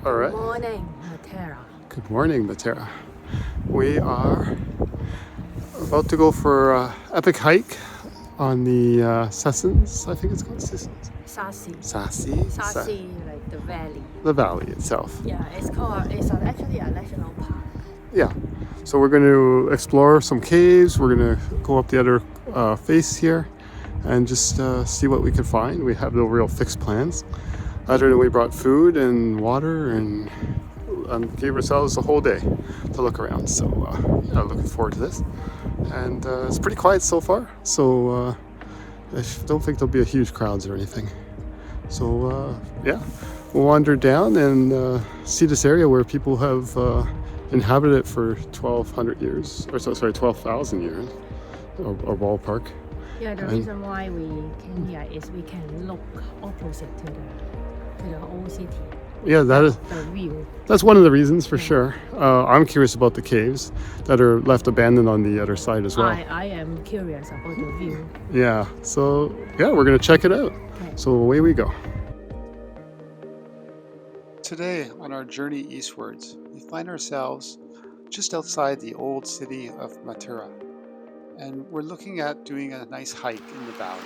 All right. Good morning, Matera. Good morning, Matera. We are about to go for an epic hike on the Sessons, I think it's called Sessons. Sassi. Sassi, Like the valley. the valley itself. Yeah, actually a national park. Yeah. So we're going to explore some caves. We're going to go up the other face here and just see what we can find. We have no real fixed plans. Other than we brought food and water and gave ourselves a whole day to look around. So yeah, looking forward to this. And it's pretty quiet so far. So I don't think there'll be a huge crowds or anything. So yeah, we'll wander down and see this area where people have inhabited it for 1,200 years, or sorry, 12,000 years, or ballpark. Yeah, the reason why we came here is we can look opposite to the old city. Yeah, that is the view. That's one of the reasons for sure. I'm curious about the caves that are left abandoned on the other side as well. I am curious about the view. Yeah, so yeah, we're gonna check it out. Okay. So away we go. Today on our journey eastwards, we find ourselves just outside the old city of Matera, and we're looking at doing a nice hike in the valley.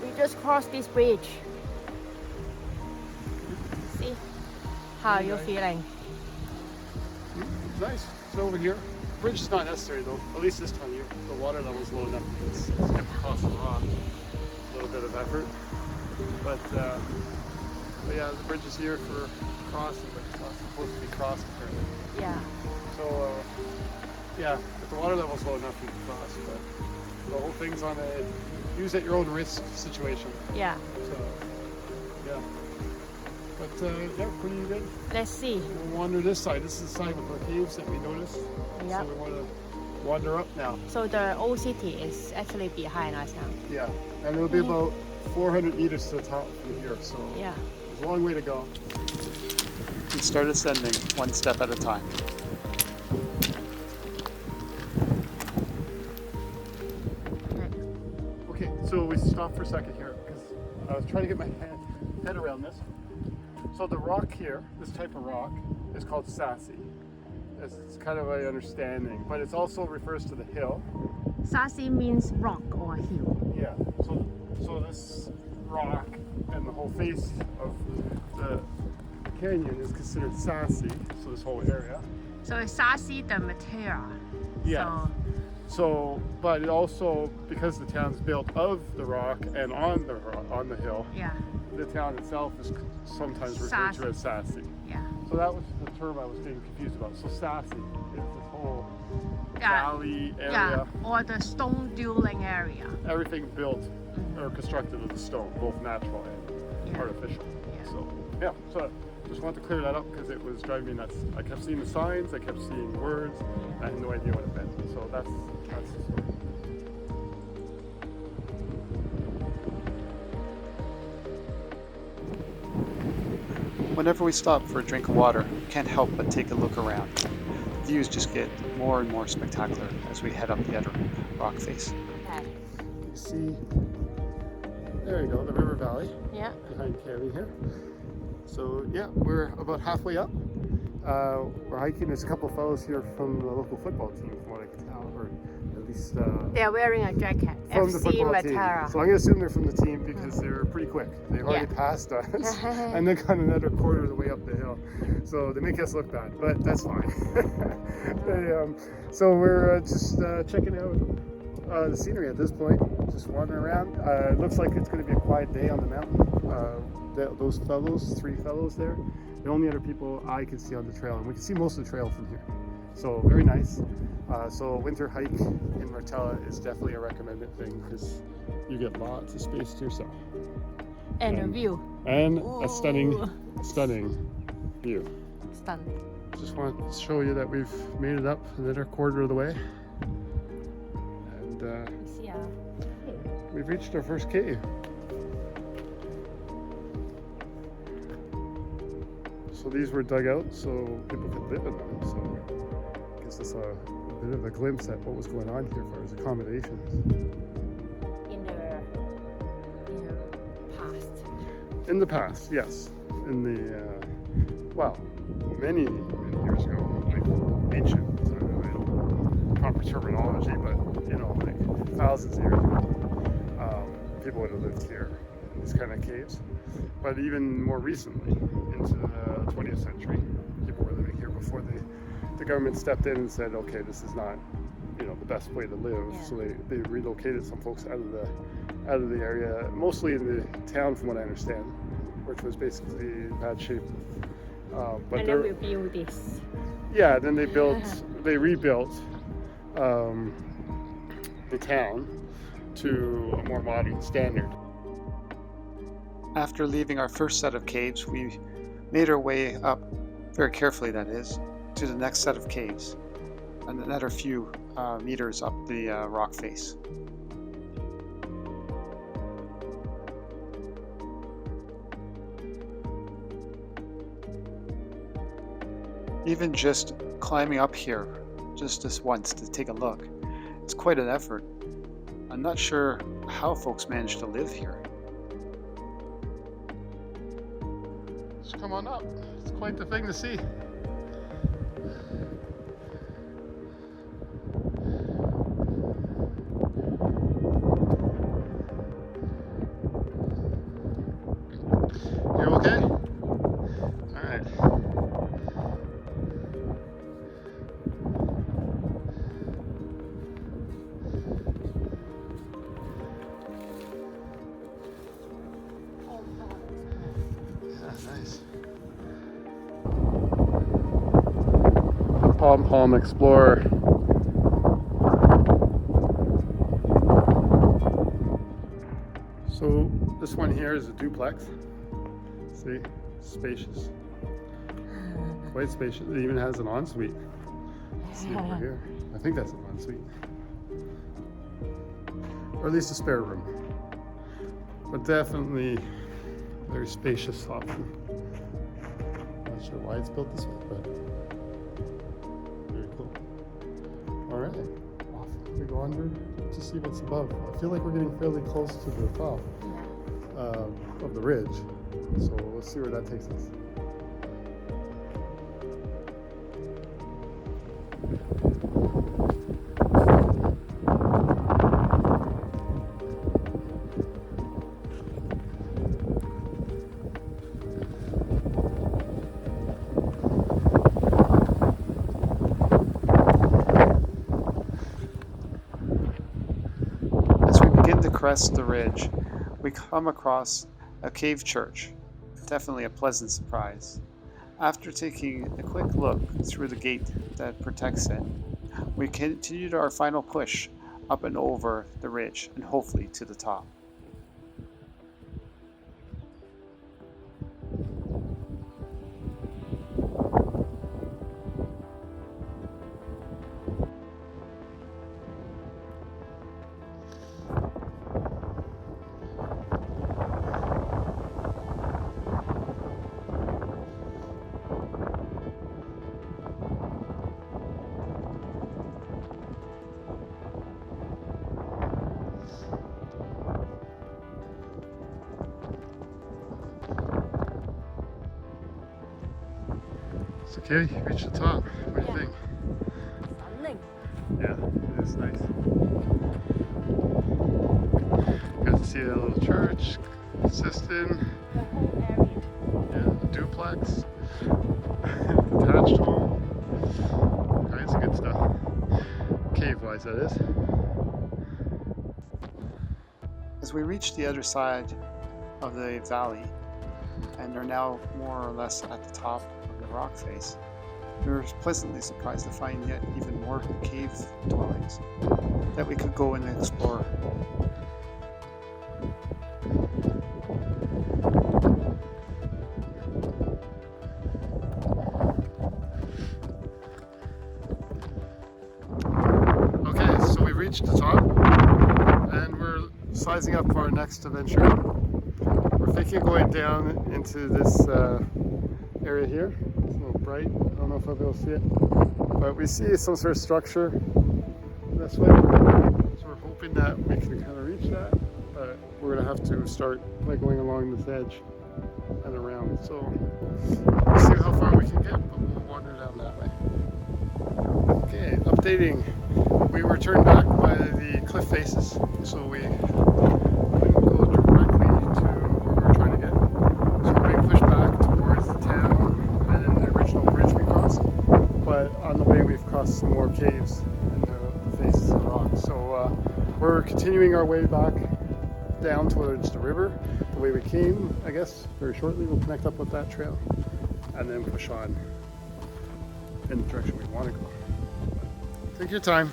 We just crossed this bridge. See? How are you feeling? It's nice. It's over here. Bridge is not necessary though, at least this time of year. The water level is low enough. It's skip across the rock. A little bit of effort. But yeah, the bridge is here for crossing, but it's not supposed to be crossed apparently. Yeah. So yeah, if the water level is low enough, you can cross. But the whole thing's on a use at your own risk situation. Yeah. So yeah. But yeah, pretty good. Let's see. We'll wander this side. This is the side with the caves that we noticed. Yeah. So we want to wander up now. So the old city is actually behind us now. Yeah, and it'll be about 400 meters to the top from here. So Yeah. there's a long way to go. We start ascending one step at a time. Okay, so we stopped for a second here because I was trying to get my head around this. So the rock here, this type of rock, is called Sassi. It's kind of my understanding, but it also refers to the hill. Sassi means rock or hill. Yeah, so this rock and the whole face of the canyon is considered Sassi, so this whole area. So it's Sassi di Matera. Yeah. So, but it also, because the town's built of the rock and on the hill, Yeah. the town itself is sometimes referred to as Sassi. Yeah. So that was the term I was getting confused about. So Sassi is this whole Yeah. valley area. Yeah. Or the stone dwelling area. Everything built or constructed of the stone, both natural and Yeah. artificial. Yeah. So yeah, so I just wanted to clear that up because it was driving me nuts. I kept seeing the signs, I kept seeing words, I had no idea what it meant. So that's the story. Whenever we stop for a drink of water, we can't help but take a look around. The views just get more and more spectacular as we head up the other rock face. Okay. You see, there you go, the river valley Yeah. behind Cami here. So yeah, we're about halfway up. We're hiking. There's a couple of fellows here from the local football team, from what I can tell, or at least They're wearing a jacket. from the FC football Matera. team. So I'm gonna assume they're from the team because they're pretty quick. They've already passed us, and they got another quarter of the way up the hill. So they make us look bad, but that's fine. So we're just checking out the scenery at this point. Just wandering around. It looks like it's going to be a quiet day on the mountain. Those fellows, 3 fellows there, the only other people I can see on the trail, and we can see most of the trail from here. So very nice. So a winter hike in Martella is definitely a recommended thing because you get lots of space to yourself. And a view. And Ooh. a stunning view. Stunning. Just want to show you that we've made it up another quarter of the way. And Yeah. we've reached our first cave. these were dug out so people could live in them. So I guess it's a bit of a glimpse at what was going on here as far as accommodations. In the past. In the past, yes. In the well, many years ago, like ancient. I don't know proper terminology, but you know, like thousands of years ago, people would have lived here in these kind of caves. But even more recently, into the 20th century, people were living here before the government stepped in and said, okay, this is not, you know, the best way to live. Yeah. So they relocated some folks out of the area, mostly in the town, from what I understand, which was basically in bad shape. But And then we build this. yeah, then they rebuilt the town to a more modern standard. After leaving our first set of caves, we made our way up, very carefully that is, to the next set of caves, and another few meters up the rock face. Even just climbing up here, just this once to take a look, it's quite an effort. I'm not sure how folks manage to live here. Just come on up. It's quite the thing to see. You okay? All right. Nice. Pom Explorer. So this one here is a duplex. See, spacious. Quite spacious. It even has an ensuite. See over here. I think that's an ensuite. Or at least a spare room. But definitely very spacious option. Not sure why it's built this way, but very cool. All right, off we go under to see what's above. I feel like we're getting fairly close to the top of the ridge, so let's see where that takes us. Crest the ridge, we come across a cave church. Definitely a pleasant surprise. After taking a quick look through the gate that protects it, we continued our final push up and over the ridge and hopefully to the top. It's okay, you reached the top. What do you think? Stunning. Yeah, it is nice. Got to see a little church, cistern, The whole area. yeah, a duplex, detached home, all kinds of good stuff. Cave-wise, that is. As we reach the other side of the valley, and are now more or less at the top of the rock face, we were pleasantly surprised to find yet even more cave dwellings that we could go and explore. Okay, so we reached the top and we're sizing up for our next adventure. We're thinking of going down into this area here. It's a little bright. I don't know if I'll be able to see it. But we see some sort of structure this way. So we're hoping that we can kind of reach that. But we're going to have to start by going along this edge and around. So we'll see how far we can get, but we'll wander down that way. Okay, updating. We were turned back by the cliff faces, so we couldn't go directly to where we were trying to get. So we're being pushed back towards the town and then the original bridge we crossed. But on the way we've crossed some more caves and the faces of rocks. So we're continuing our way back down towards the river the way we came. I guess very shortly we'll connect up with that trail and then push on in the direction we want to go. Take your time.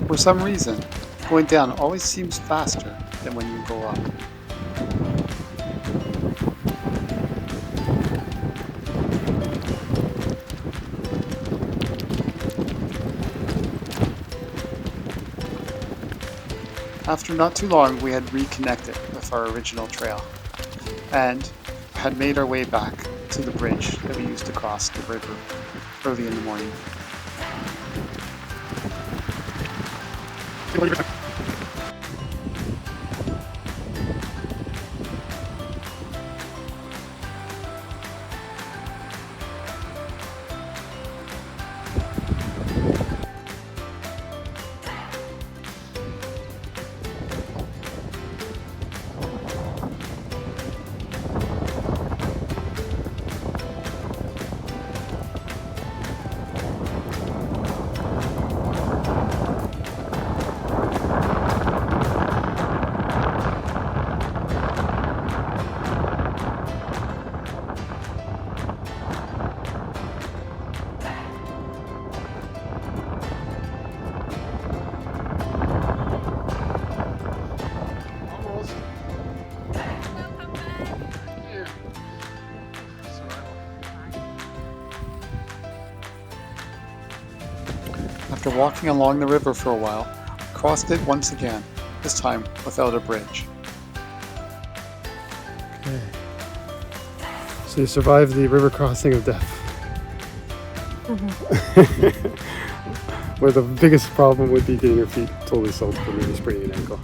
For some reason, going down always seems faster than when you go up. After not too long, we had reconnected with our original trail and had made our way back to the bridge that we used to cross the river early in the morning. After walking along the river for a while, we crossed it once again, this time without a bridge. Okay. So you survived the river crossing of death. Where the biggest problem would be getting your feet totally soaked from maybe spraining an ankle.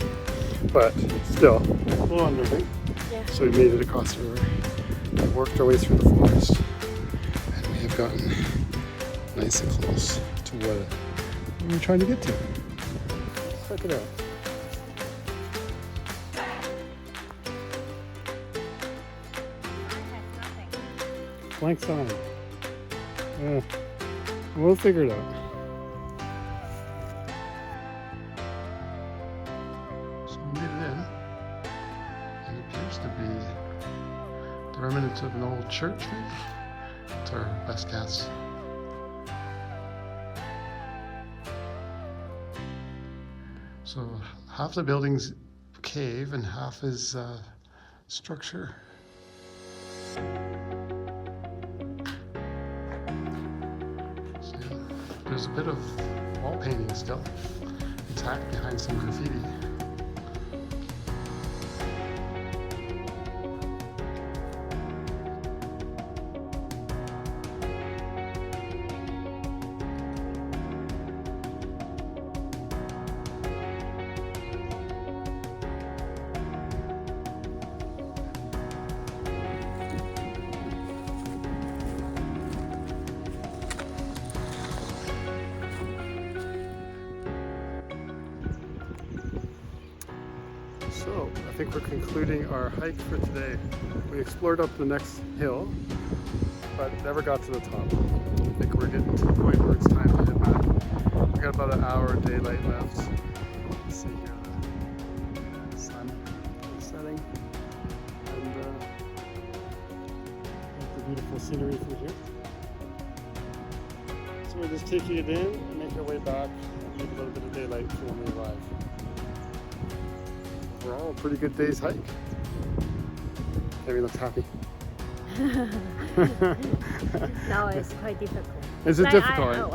But still, a little unnerving. Yeah. So we made it across the river. We worked our way through the forest. And we have gotten nice and close to what we're trying to get to. Let's check it out. Blank sign. Yeah. We'll figure it out. So we made it in. And it appears to be the remnants of an old church, maybe. It's our best guess. So half the building's cave and half is structure. So there's a bit of wall painting still intact behind some graffiti. So I think we're concluding our hike for today. We explored up the next hill, but never got to the top. I think we're getting to the point where it's time to head back. We got about an hour of daylight left. Let's see here, the sun is setting, and the beautiful scenery from here. So we're just taking it in and make our way back, and leave a little bit of daylight for when we arrive. Overall, a pretty good day's hike. Maybe looks happy. No, it's quite difficult. Is it Like, difficult?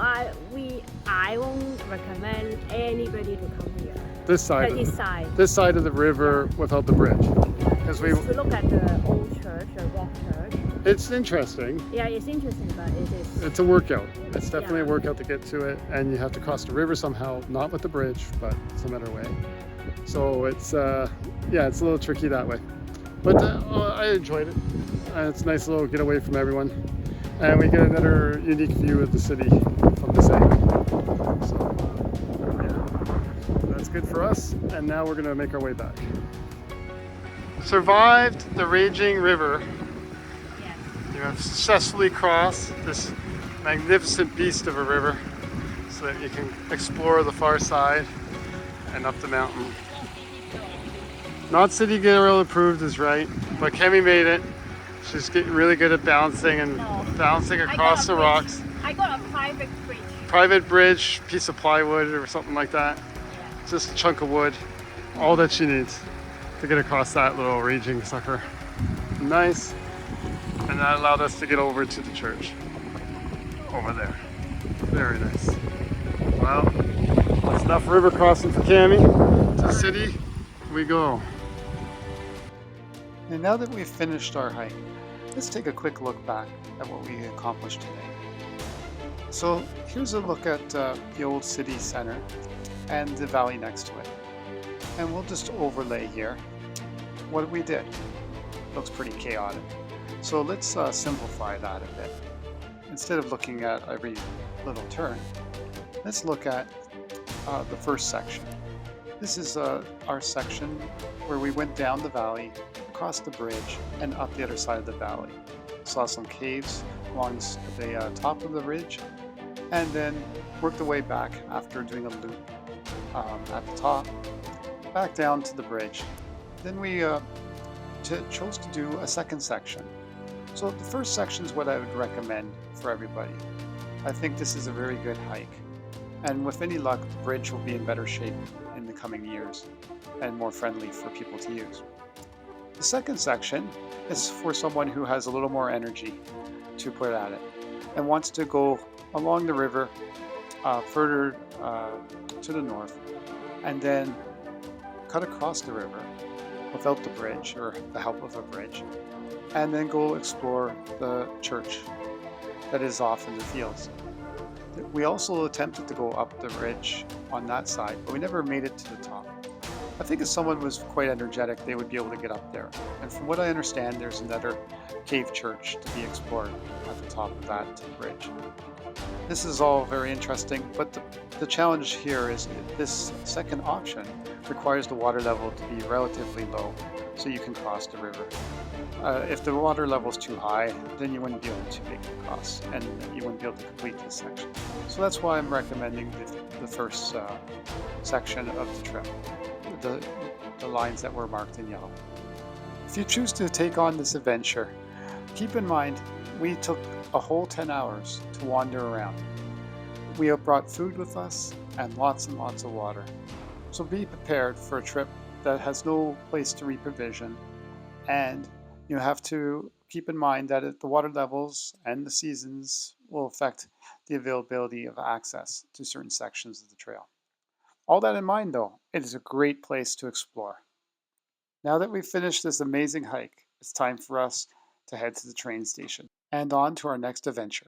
I won't recommend anybody to come here. This side, This side. this side of the river without the bridge. Because we, Just to look at the old church, the rock church. it's interesting. Yeah, it's interesting, but it is. It's a workout. It's definitely a Yeah. workout to get to it, and you have to cross the river somehow, not with the bridge, but some other way. So it's yeah, it's a little tricky that way. But I enjoyed it. It's a nice little getaway from everyone, and we get another unique view of the city from this angle. So yeah, that's good for us. And now we're gonna make our way back. Survived the raging river. Yes. You have successfully crossed this magnificent beast of a river so that you can explore the far side and up the mountain. Not City Girl approved is right, but Kemi made it. She's getting really good at balancing and balancing across the rocks. I got a private bridge. Private bridge, piece of plywood or something like that. Yeah. Just a chunk of wood. All that she needs to get across that little raging sucker. Nice. And that allowed us to get over to the church. Over there. Very nice. Well, that's enough river crossing for Cami. To the city we go. And now that we've finished our hike, let's take a quick look back at what we accomplished today. So here's a look at the old city center and the valley next to it. And we'll just overlay here what we did. Looks pretty chaotic. So let's simplify that a bit. Instead of looking at every little turn, let's look at the first section. This is our section where we went down the valley, across the bridge, and up the other side of the valley. Saw some caves along the top of the ridge, and then worked the way back after doing a loop at the top, back down to the bridge. Then we chose to do a second section. So the first section is what I would recommend for everybody. I think this is a very good hike. And with any luck, the bridge will be in better shape in the coming years and more friendly for people to use. The second section is for someone who has a little more energy to put at it and wants to go along the river further to the north and then cut across the river without the bridge or the help of a bridge, and then go explore the church that is off in the fields. We also attempted to go up the ridge on that side, but we never made it to the top. I think if someone was quite energetic, they would be able to get up there. And from what I understand, there's another cave church to be explored at the top of that bridge. This is all very interesting, but the challenge here is this second option requires the water level to be relatively low so you can cross the river. If the water level is too high, then you wouldn't be able to make it across and you wouldn't be able to complete this section. So that's why I'm recommending the first section of the trip, the lines that were marked in yellow. If you choose to take on this adventure, keep in mind we took a whole 10 hours to wander around. We have brought food with us and lots of water. So be prepared for a trip that has no place to reprovision, and you have to keep in mind that the water levels and the seasons will affect the availability of access to certain sections of the trail. All that in mind though, it is a great place to explore. Now that we've finished this amazing hike, it's time for us to head to the train station and on to our next adventure.